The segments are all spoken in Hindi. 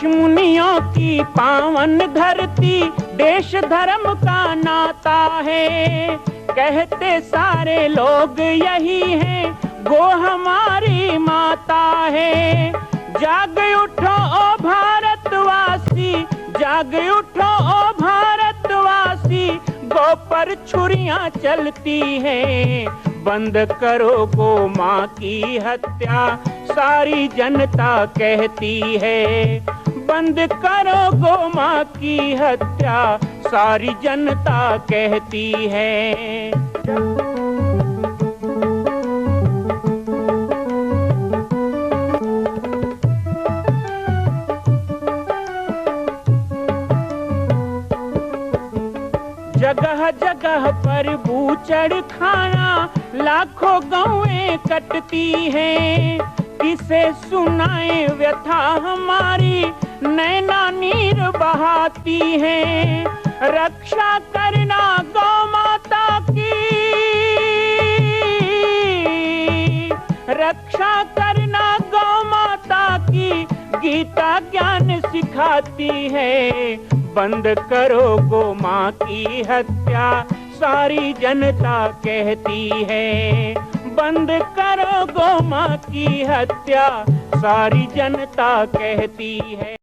ऋषि मुनियों की पावन धरती, देश धर्म का नाता है। कहते सारे लोग यही हैं, गो हमारी माता है। जाग उठो ओ भारतवासी, जाग उठो ओ भारतवासी, गो पर छुरियां चलती हैं। बंद करो गो माँ की हत्या, सारी जनता कहती है। बंद करो गो माँ की हत्या, सारी जनता कहती है। जगह जगह पर बूचड़ खाना, लाखों गौएं कटती हैं। किसे सुनाए व्यथा हमारी, नैना नीर बहाती हैं। रक्षा करना गौ माता की, रक्षा करना गौ माता की, गीता ज्ञान सिखाती है। बंद करो गो माँ की हत्या, सारी जनता कहती है। बंद करो गो माँ की हत्या, सारी जनता कहती है।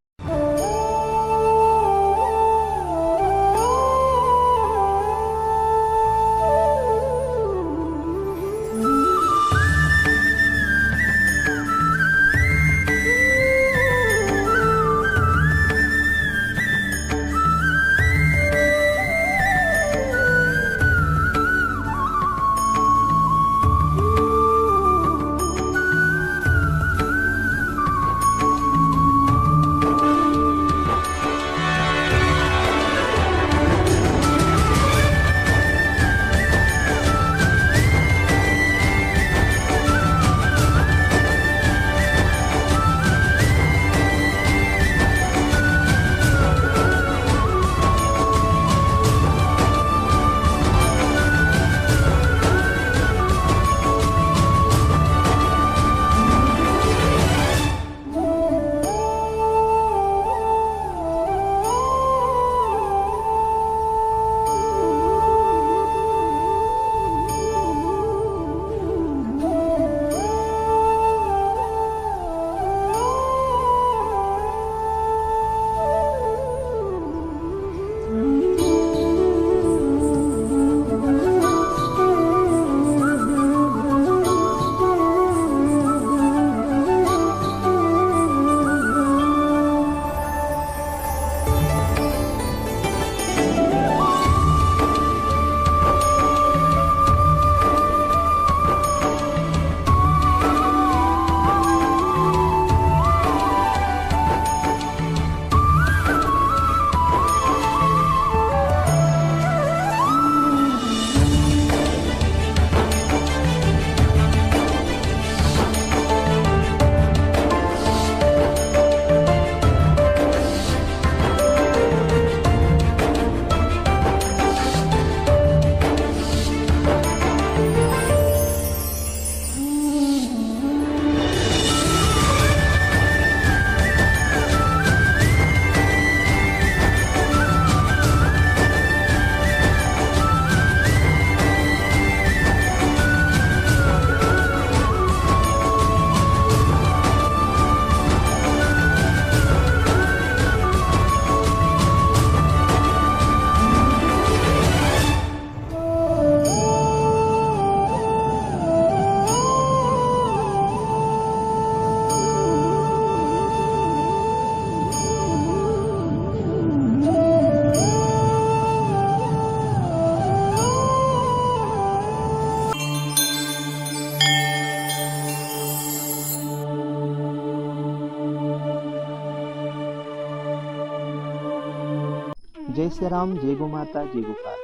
जय श्री राम, जय गो माता, जय गोपाल।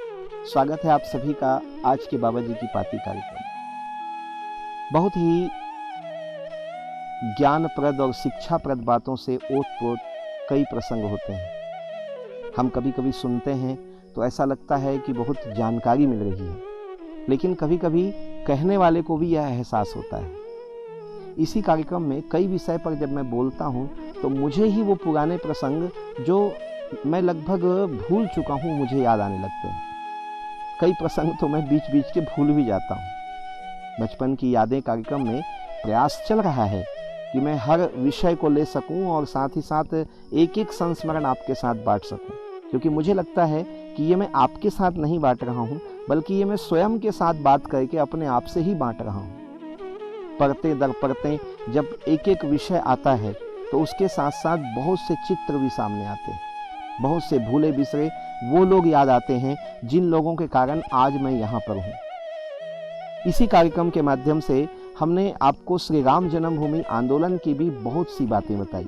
स्वागत है आप सभी का आज के बाबा जी की पाती कार्यक्रम। बहुत ही ज्ञानप्रद और शिक्षाप्रद बातों से ओत-प्रोत कई प्रसंग होते हैं। हम कभी कभी सुनते हैं तो ऐसा लगता है कि बहुत जानकारी मिल रही है, लेकिन कभी कभी कहने वाले को भी यह एहसास होता है इसी कार्यक्रम में कई विषय पर जब मैं बोलता हूँ तो मुझे ही वो पुराने प्रसंग जो मैं लगभग भूल चुका हूँ मुझे याद आने लगते हैं। कई प्रसंग तो मैं बीच बीच के भूल भी जाता हूँ। बचपन की यादें कार्यक्रम में प्रयास चल रहा है कि मैं हर विषय को ले सकूं और साथ ही साथ एक एक संस्मरण आपके साथ बांट सकूं, क्योंकि मुझे लगता है कि ये मैं आपके साथ नहीं बांट रहा हूं, बल्कि ये मैं स्वयं के साथ बात करके अपने आप से ही बांट रहा हूं। पढ़ते दर पढ़ते जब एक एक विषय आता है तो उसके साथ साथ बहुत से चित्र भी सामने आते हैं, बहुत से भूले बिसरे वो लोग याद आते हैं जिन लोगों के कारण आज मैं यहाँ पर हूँ। इसी कार्यक्रम के माध्यम से हमने आपको श्री राम जन्मभूमि आंदोलन की भी बहुत सी बातें बताई।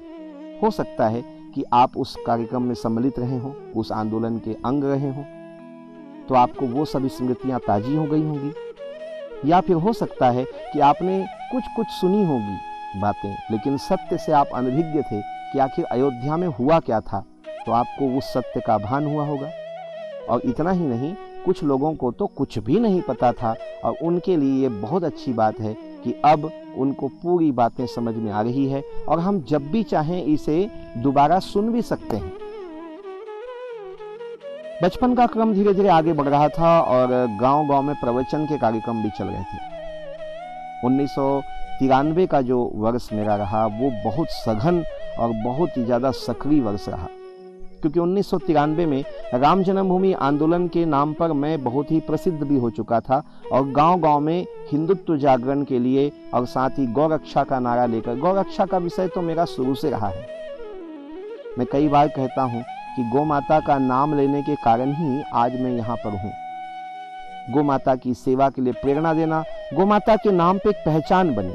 हो सकता है कि आप उस कार्यक्रम में सम्मिलित रहे हों, उस आंदोलन के अंग रहे हों, तो आपको वो सभी स्मृतियां ताजी हो गई होंगी, या फिर हो सकता है कि आपने कुछ कुछ सुनी होगी बातें, लेकिन सत्य से आप अनभिज्ञ थे कि आखिर अयोध्या में हुआ क्या था, तो आपको उस सत्य का भान हुआ होगा। और इतना ही नहीं, कुछ लोगों को तो कुछ भी नहीं पता था और उनके लिए ये बहुत अच्छी बात है कि अब उनको पूरी बातें समझ में आ रही है और हम जब भी चाहें इसे दोबारा सुन भी सकते हैं। बचपन का क्रम धीरे धीरे आगे बढ़ रहा था और गांव-गांव में प्रवचन के कार्यक्रम भी चल रहे थे। 1993 का जो वर्ष मेरा रहा वो बहुत सघन और बहुत ही ज़्यादा सक्रिय वर्ष रहा, क्योंकि 1993 में राम जन्मभूमि आंदोलन के नाम पर मैं बहुत ही प्रसिद्ध भी हो चुका था और गांव-गांव में हिंदुत्व जागरण के लिए और साथ ही गौरक्षा का नारा लेकर, गौरक्षा का विषय तो मेरा शुरू से रहा है। मैं कई बार कहता हूं कि गौ माता का नाम लेने के कारण ही आज मैं यहाँ पर हूँ। गौ माता की सेवा के लिए प्रेरणा देना गौ माता के नाम पे एक पहचान बनी,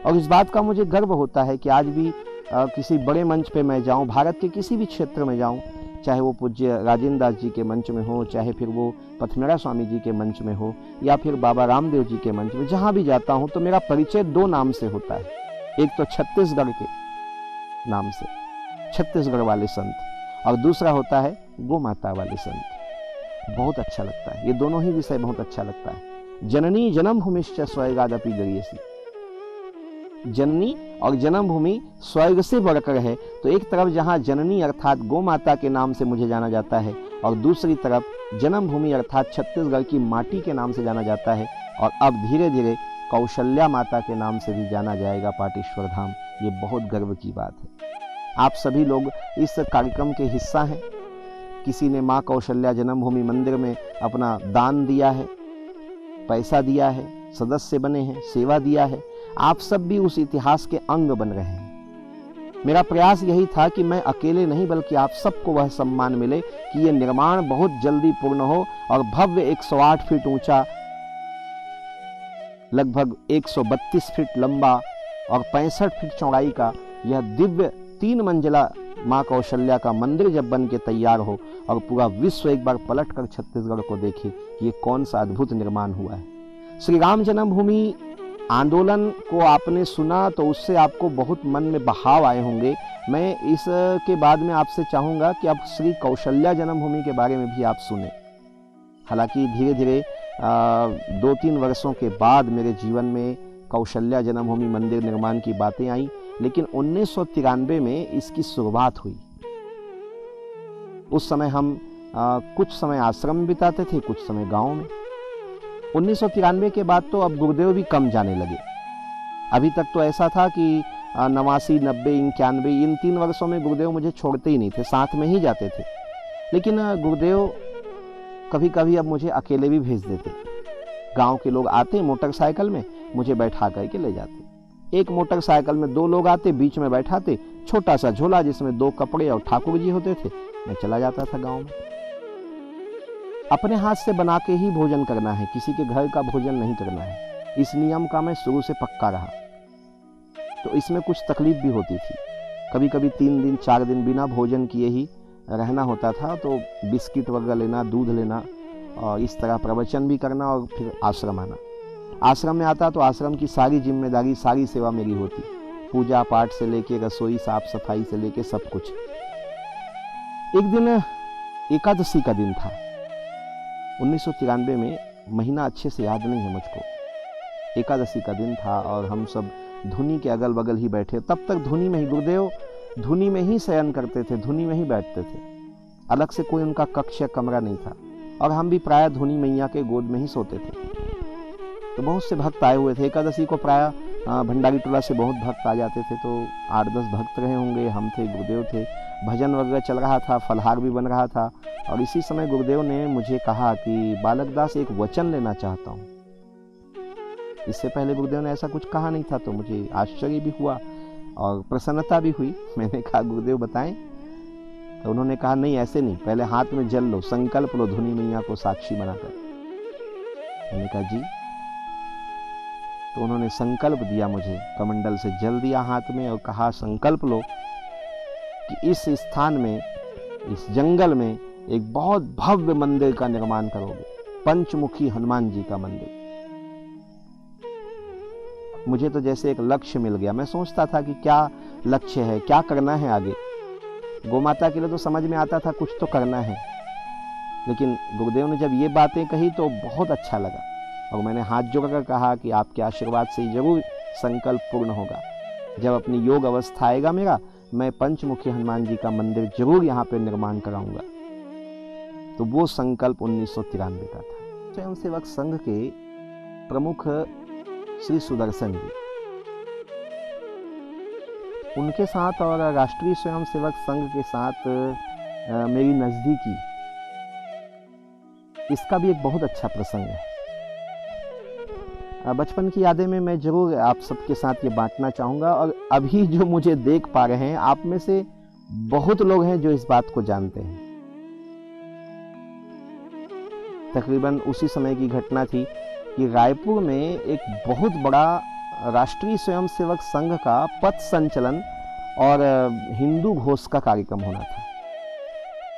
और इस बात का मुझे गर्व होता है कि आज भी किसी बड़े मंच पे मैं जाऊं, भारत के किसी भी क्षेत्र में जाऊं, चाहे वो पूज्य राजेंद्र दास जी के मंच में हो, चाहे फिर वो पथमेड़ा स्वामी जी के मंच में हो, या फिर बाबा रामदेव जी के मंच में, जहां भी जाता हूं तो मेरा परिचय दो नाम से होता है। एक तो छत्तीसगढ़ के नाम से, छत्तीसगढ़ वाले संत, और दूसरा होता है गौ माता वाले संत। बहुत अच्छा लगता है, ये दोनों ही विषय बहुत अच्छा लगता है। जननी जन्मभूमिश्च स्वर्गादपि गरीयसी, जननी और जन्मभूमि स्वर्ग से बढ़कर है। तो एक तरफ जहां जननी अर्थात गौ माता के नाम से मुझे जाना जाता है और दूसरी तरफ जन्मभूमि अर्थात छत्तीसगढ़ की माटी के नाम से जाना जाता है, और अब धीरे धीरे कौशल्या माता के नाम से भी जाना जाएगा पाटेश्वर धाम। ये बहुत गर्व की बात है। आप सभी लोग इस कार्यक्रम के हिस्सा हैं। किसी ने माँ कौशल्या जन्मभूमि मंदिर में अपना दान दिया है, पैसा दिया है, सदस्य बने हैं, सेवा दिया है। आप सब भी उस इतिहास के अंग बन रहे हैं। मेरा प्रयास यही था कि मैं अकेले नहीं बल्कि आप सबको वह सम्मान मिले कि ये निर्माण बहुत जल्दी पूर्ण हो और भव्य 108 फीट ऊंचा, लगभग 132 फीट लंबा और 65 फीट चौड़ाई का यह दिव्य 3 मंजिला माँ कौशल्या का मंदिर जब बन के तैयार हो और पूरा विश्व एक बार पलट कर छत्तीसगढ़ को देखे, ये कौन सा अद्भुत निर्माण हुआ है। श्री राम जन्मभूमि आंदोलन को आपने सुना तो उससे आपको बहुत मन में बहाव आए होंगे। मैं इसके बाद में आपसे चाहूँगा कि आप श्री कौशल्या जन्मभूमि के बारे में भी आप सुने। हालांकि धीरे धीरे 2-3 वर्षों के बाद मेरे जीवन में कौशल्या जन्मभूमि मंदिर निर्माण की बातें आई, लेकिन 1993 में इसकी शुरुआत हुई। उस समय हम कुछ समय आश्रम में बिताते थे, कुछ समय गाँव में। 1993 के बाद तो अब गुरुदेव भी कम जाने लगे। अभी तक तो ऐसा था कि 89, 90, 91 इन 3 वर्षों में गुरुदेव मुझे छोड़ते ही नहीं थे, साथ में ही जाते थे। लेकिन गुरुदेव कभी कभी अब मुझे अकेले भी भेज देते। गांव के लोग आते मोटरसाइकिल में, मुझे बैठा करके ले जाते। एक मोटरसाइकिल में 2 लोग आते, बीच में बैठाते, छोटा सा झोला जिसमें 2 कपड़े और ठाकुर जी होते थे। मैं चला जाता था गाँव में। अपने हाथ से बना के ही भोजन करना है, किसी के घर का भोजन नहीं करना है। इस नियम का मैं शुरू से पक्का रहा। तो इसमें कुछ तकलीफ भी होती थी। कभी कभी 3 दिन 4 दिन बिना भोजन किए ही रहना होता था, तो बिस्किट वगैरह लेना, दूध लेना, और इस तरह प्रवचन भी करना और फिर आश्रम आना। आश्रम में आता तो आश्रम की सारी जिम्मेदारी, सारी सेवा मेरी होती, पूजा पाठ से लेके रसोई साफ सफाई से लेके सब कुछ। एक दिन एकादशी का दिन था 1993 में, महीना अच्छे से याद नहीं है मुझको। एकादशी का दिन था और हम सब धुनी के अगल बगल ही बैठे। तब तक धुनी में ही गुरुदेव धुनी में ही शयन करते थे, धुनी में ही बैठते थे, अलग से कोई उनका कक्ष या कमरा नहीं था। और हम भी प्रायः धुनी मैया के गोद में ही सोते थे। तो बहुत से भक्त आए हुए थे। एकादशी को प्रायः भंडारी टोला से बहुत भक्त आ जाते थे। तो 8-10 भक्त रहे होंगे, हम थे, गुरुदेव थे, भजन वगैरह चल रहा था, फलहार भी बन रहा था। और इसी समय गुरुदेव ने मुझे कहा कि बालक दास एक वचन लेना चाहता हूँ। इससे पहले गुरुदेव ने ऐसा कुछ कहा नहीं था, तो मुझे आश्चर्य भी हुआ और प्रसन्नता भी हुई। मैंने कहा गुरुदेव बताएं। तो उन्होंने कहा नहीं ऐसे नहीं, पहले हाथ में जल लो, संकल्प लो धुनी मैया को साक्षी बनाकर। मैंने कहा जी। तो उन्होंने संकल्प दिया, मुझे कमंडल से जल दिया हाथ में और कहा संकल्प लो कि इस स्थान में, इस जंगल में एक बहुत भव्य मंदिर का निर्माण करोगे, पंचमुखी हनुमान जी का मंदिर। मुझे तो जैसे एक लक्ष्य मिल गया। मैं सोचता था कि क्या लक्ष्य है, क्या करना है आगे। गोमाता के लिए तो समझ में आता था कुछ तो करना है, लेकिन गुरुदेव ने जब ये बातें कही तो बहुत अच्छा लगा। और मैंने हाथ जोड़कर कहा कि आपके आशीर्वाद से जरूर संकल्प पूर्ण होगा। जब अपनी योग अवस्था आएगा मेरा, मैं पंचमुखी हनुमान जी का मंदिर जरूर यहाँ पे निर्माण कराऊंगा। तो वो संकल्प 1993 का था। स्वयंसेवक संघ के प्रमुख श्री सुदर्शन जी, उनके साथ और राष्ट्रीय स्वयंसेवक संघ के साथ मेरी नज़दीकी, इसका भी एक बहुत अच्छा प्रसंग है। बचपन की यादें में मैं जरूर आप सबके साथ ये बांटना चाहूँगा। और अभी जो मुझे देख पा रहे हैं, आप में से बहुत लोग हैं जो इस बात को जानते हैं। तकरीबन उसी समय की घटना थी कि रायपुर में एक बहुत बड़ा राष्ट्रीय स्वयंसेवक संघ का पथ संचलन और हिंदू घोष का कार्यक्रम होना था।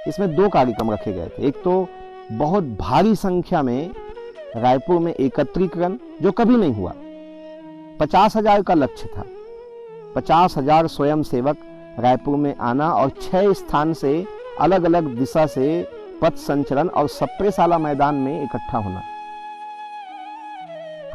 इसमें 2 कार्यक्रम रखे गए थे। एक तो बहुत भारी संख्या में रायपुर में एकत्रीकरण, जो कभी नहीं हुआ। 50,000 का लक्ष्य था। 50,000 स्वयंसेवक रायपुर में आना और 6 स्थान से अलग अलग दिशा से पथ संचलन और सप्रेशाला मैदान में इकट्ठा होना।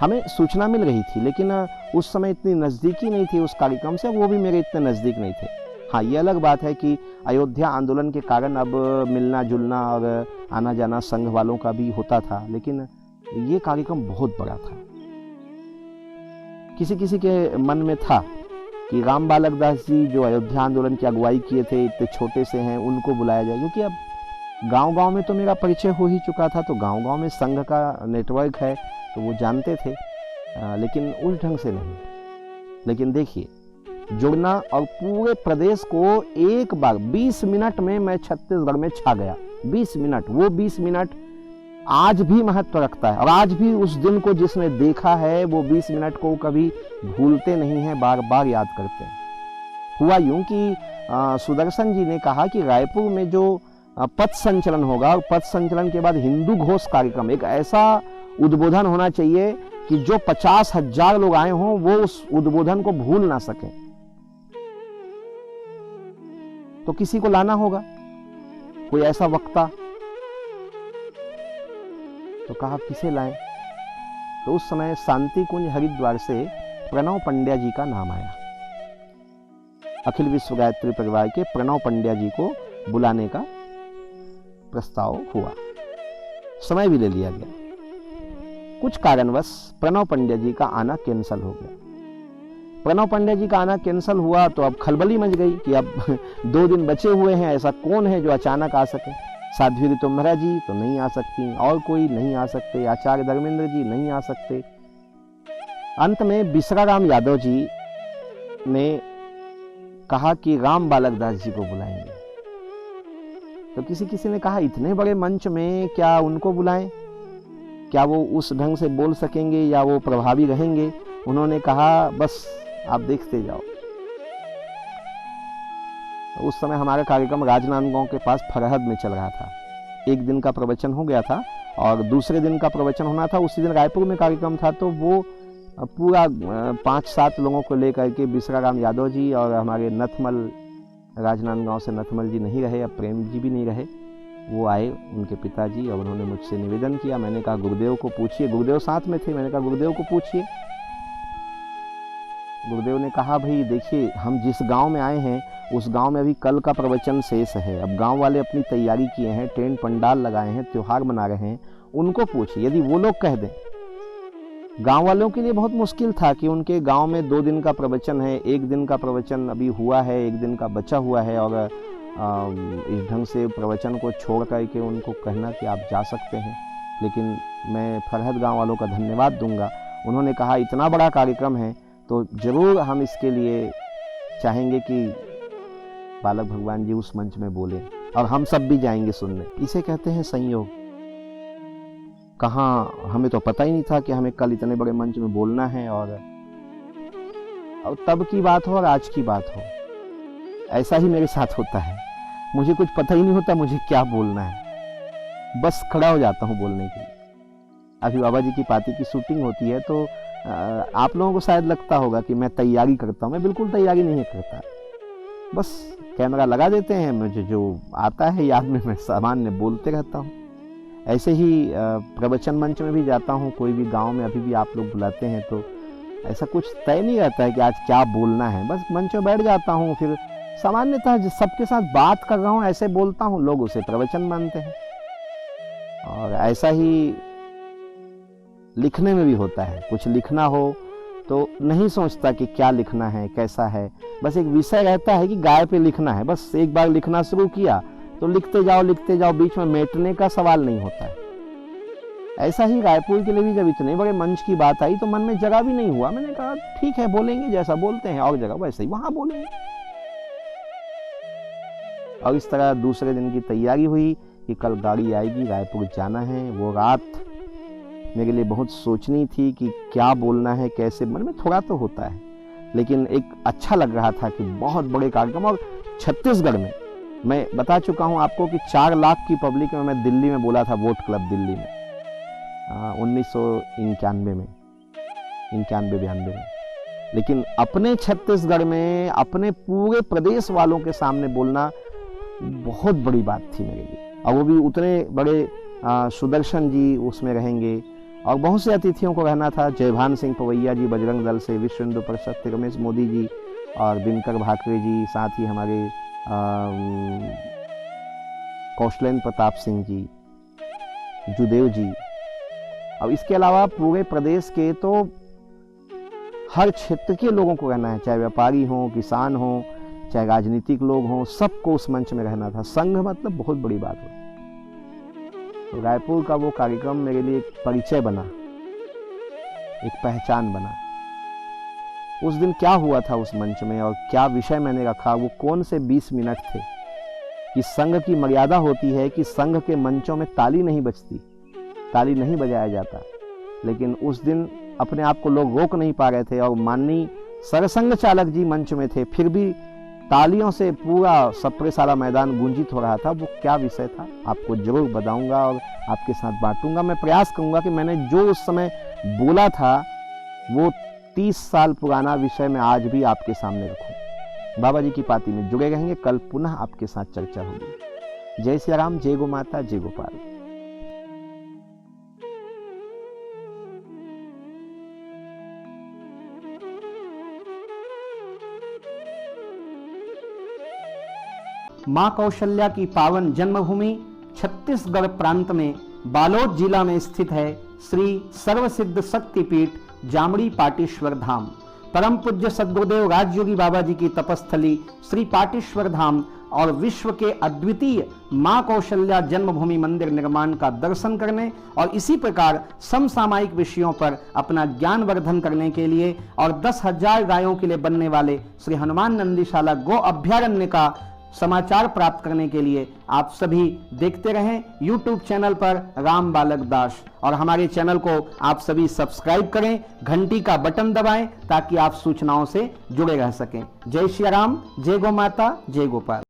हमें सूचना मिल रही थी, लेकिन उस समय इतनी नज़दीकी नहीं थी उस कार्यक्रम से, वो भी मेरे इतने नज़दीक नहीं थे। हाँ, ये अलग बात है कि अयोध्या आंदोलन के कारण अब मिलना जुलना और आना जाना संघ वालों का भी होता था, लेकिन ये कार्यक्रम बहुत बड़ा था। किसी किसी के मन में था कि राम बालक दास जी जो अयोध्या आंदोलन की अगुवाई किए थे, इतने छोटे से हैं, उनको बुलाया जाए। क्योंकि अब गांव-गांव में तो मेरा परिचय हो ही चुका था, तो गांव-गांव में संघ का नेटवर्क है, तो वो जानते थे, लेकिन उस ढंग से नहीं। लेकिन देखिए, जुड़ना और पूरे प्रदेश को एक बार 20 मिनट में मैं छत्तीसगढ़ में छा गया। 20 मिनट, वो 20 मिनट आज भी महत्व रखता है। और आज भी उस दिन को जिसने देखा है, वो 20 मिनट को कभी भूलते नहीं हैं, बार बार याद करते हैं। हुआ यूं कि सुदर्शन जी ने कहा कि रायपुर में जो पथ संचलन होगा, और पथ संचलन के बाद हिंदू घोष कार्यक्रम, एक ऐसा उद्बोधन होना चाहिए कि जो 50,000 लोग आए हों वो उस उद्बोधन को भूल ना सकें। तो किसी को लाना होगा, कोई ऐसा वक्ता। तो कहा किसे लाएं? तो उस समय शांति कुंज हरिद्वार से प्रणव पंड्या जी का नाम आया। अखिल विश्व गायत्री परिवार के प्रणव पंड्या जी को बुलाने का प्रस्ताव हुआ। समय भी ले लिया गया। कुछ कारणवश प्रणव पंड्या जी का आना कैंसल हो गया। प्रणव पंड्या जी का आना कैंसल हुआ तो अब खलबली मच गई कि अब 2 दिन बचे हुए हैं, ऐसा कौन है जो अचानक आ सके। साध्वी ऋतुम्भरा जी तो नहीं आ सकती, और कोई नहीं आ सकते, आचार्य धर्मेंद्र जी नहीं आ सकते। अंत में बिसराराम यादव जी ने कहा कि राम बालक दास जी को बुलाएंगे। तो किसी किसी ने कहा इतने बड़े मंच में क्या उनको बुलाएं, क्या वो उस ढंग से बोल सकेंगे या वो प्रभावी रहेंगे। उन्होंने कहा बस आप देखते जाओ। उस समय हमारा कार्यक्रम राजनांदगांव के पास फरहद में चल रहा था। 1 दिन का प्रवचन हो गया था और दूसरे दिन का प्रवचन होना था। उसी दिन रायपुर में कार्यक्रम था, तो वो पूरा 5-7 लोगों को लेकर के बिसराराम यादव जी और हमारे नथमल, राजनांदगांव से नथमल जी नहीं रहे, अब प्रेम जी भी नहीं रहे, वो आए, उनके पिताजी, और उन्होंने मुझसे निवेदन किया। मैंने कहा गुरुदेव को पूछिए, गुरुदेव साथ में थे, मैंने कहा गुरुदेव को पूछिए गुरुदेव ने कहा, भाई देखिए, हम जिस गांव में आए हैं उस गांव में अभी कल का प्रवचन शेष है। अब गांव वाले अपनी तैयारी किए हैं, टेंट पंडाल लगाए हैं, त्योहार मना रहे हैं, उनको पूछिए। यदि वो लोग कह दें, गांव वालों के लिए बहुत मुश्किल था कि उनके गांव में 2 दिन का प्रवचन है, 1 दिन का प्रवचन अभी हुआ है, 1 दिन का बचा हुआ है, और इस ढंग से प्रवचन को छोड़ करके उनको कहना कि आप जा सकते हैं। लेकिन मैं फरहद गांव वालों का धन्यवाद दूंगा। उन्होंने कहा, इतना बड़ा कार्यक्रम है तो ज़रूर हम इसके लिए चाहेंगे कि बालक भगवान जी उस मंच में बोले और हम सब भी जाएंगे सुनने। इसे कहते हैं संयोग। कहाँ, हमें तो पता ही नहीं था कि हमें कल इतने बड़े मंच में बोलना है, और तब की बात हो और आज की बात हो, ऐसा ही मेरे साथ होता है। मुझे कुछ पता ही नहीं होता मुझे क्या बोलना है, बस खड़ा हो जाता हूँ बोलने के लिए। अभी बाबा जी की पाती की शूटिंग होती है तो आप लोगों को शायद लगता होगा कि मैं तैयारी करता हूँ। मैं बिल्कुल तैयारी नहीं करता, बस कैमरा लगा देते हैं, मुझे जो आता है याद में मैं सामान्य बोलते रहता हूँ। ऐसे ही प्रवचन मंच में भी जाता हूँ, कोई भी गांव में अभी भी आप लोग बुलाते हैं तो ऐसा कुछ तय नहीं रहता है कि आज क्या बोलना है, बस मंच में बैठ जाता हूँ। फिर सामान्यतः सबके साथ बात कर रहा हूँ ऐसे बोलता हूँ, लोग उसे प्रवचन मानते हैं। और ऐसा ही लिखने में भी होता है। कुछ लिखना हो तो नहीं सोचता कि क्या लिखना है, कैसा है, बस एक विषय रहता है कि गाय पे लिखना है। बस एक बार लिखना शुरू किया तो लिखते जाओ, बीच में मेटने का सवाल नहीं होता है। ऐसा ही रायपुर के लिए भी जब इतने बड़े मंच की बात आई तो मन में जगह भी नहीं हुआ। मैंने कहा ठीक है, बोलेंगे जैसा बोलते हैं, और जगह वैसे ही वहां बोलेंगे। और इस तरह दूसरे दिन की तैयारी हुई कि कल गाड़ी आएगी, रायपुर जाना है। वो रात मेरे लिए बहुत सोचनी थी कि क्या बोलना है, कैसे। मन में थोड़ा तो होता है, लेकिन एक अच्छा लग रहा था कि बहुत बड़े कार्यक्रम। और छत्तीसगढ़ में मैं बता चुका हूं आपको कि 4 लाख की पब्लिक में मैं दिल्ली में बोला था, वोट क्लब दिल्ली में 1991 में, 91-92 में। लेकिन अपने छत्तीसगढ़ में अपने पूरे प्रदेश वालों के सामने बोलना बहुत बड़ी बात थी मेरे लिए। और वो भी उतने बड़े सुदर्शन जी उसमें रहेंगे और बहुत से अतिथियों को रहना था। जयभान सिंह पवैया जी बजरंग दल से, विश्व हिंदू परिषद से रमेश मोदी जी और दिनकर भाकरे जी, साथ ही हमारे कौशलेंद्र प्रताप सिंह जी, जुदेव जी। अब इसके अलावा पूरे प्रदेश के तो हर क्षेत्र के लोगों को रहना है, चाहे व्यापारी हो, किसान हो, चाहे राजनीतिक लोग हों, सबको उस मंच में रहना था। संघ मतलब बहुत बड़ी बात हो। तो रायपुर का वो कार्यक्रम मेरे लिए एक परिचय बना, एक पहचान बना। उस दिन क्या हुआ था उस मंच में और क्या विषय मैंने रखा, वो कौन से 20 मिनट थे कि संघ की मर्यादा होती है कि संघ के मंचों में ताली नहीं बजती, ताली नहीं बजाया जाता। लेकिन उस दिन अपने आप को लोग रोक नहीं पा रहे थे और माननीय सरसंघ चालक जी मंच में थे, फिर भी तालियों से पूरा सप्रेसाला मैदान गूंजित हो रहा था। वो क्या विषय था आपको जरूर बताऊंगा और आपके साथ बांटूंगा। मैं प्रयास करूंगा कि मैंने जो उस समय बोला था वो 30 साल पुराना विषय मैं आज भी आपके सामने रखूं। बाबा जी की पाती में जुड़े रहेंगे, कल पुनः आपके साथ चर्चा होगी। जय सिया राम, जय गो माता, जय गोपाल। मां कौशल्या की पावन जन्मभूमि छत्तीसगढ़ प्रांत में बालोद जिला में स्थित है श्री सर्वसिद्ध शक्तिपीठ जामड़ी पाटेश्वर धाम। परम पूज्य सद्गुरुदेव राजयोगी बाबा जी की तपस्थली श्री पाटेश्वर धाम और विश्व के अद्वितीय मां कौशल्या जन्मभूमि मंदिर निर्माण का दर्शन करने और इसी प्रकार समसामयिक विषयों पर अपना ज्ञान वर्धन करने के लिए और 10,000 गायों के लिए बनने वाले श्री हनुमान नंदीशाला गो अभ्यारण्य का समाचार प्राप्त करने के लिए आप सभी देखते रहें YouTube चैनल पर राम बालक दास, और हमारे चैनल को आप सभी सब्सक्राइब करें, घंटी का बटन दबाएं ताकि आप सूचनाओं से जुड़े रह सकें। जय श्री राम, जय गो माता, जय गोपाल।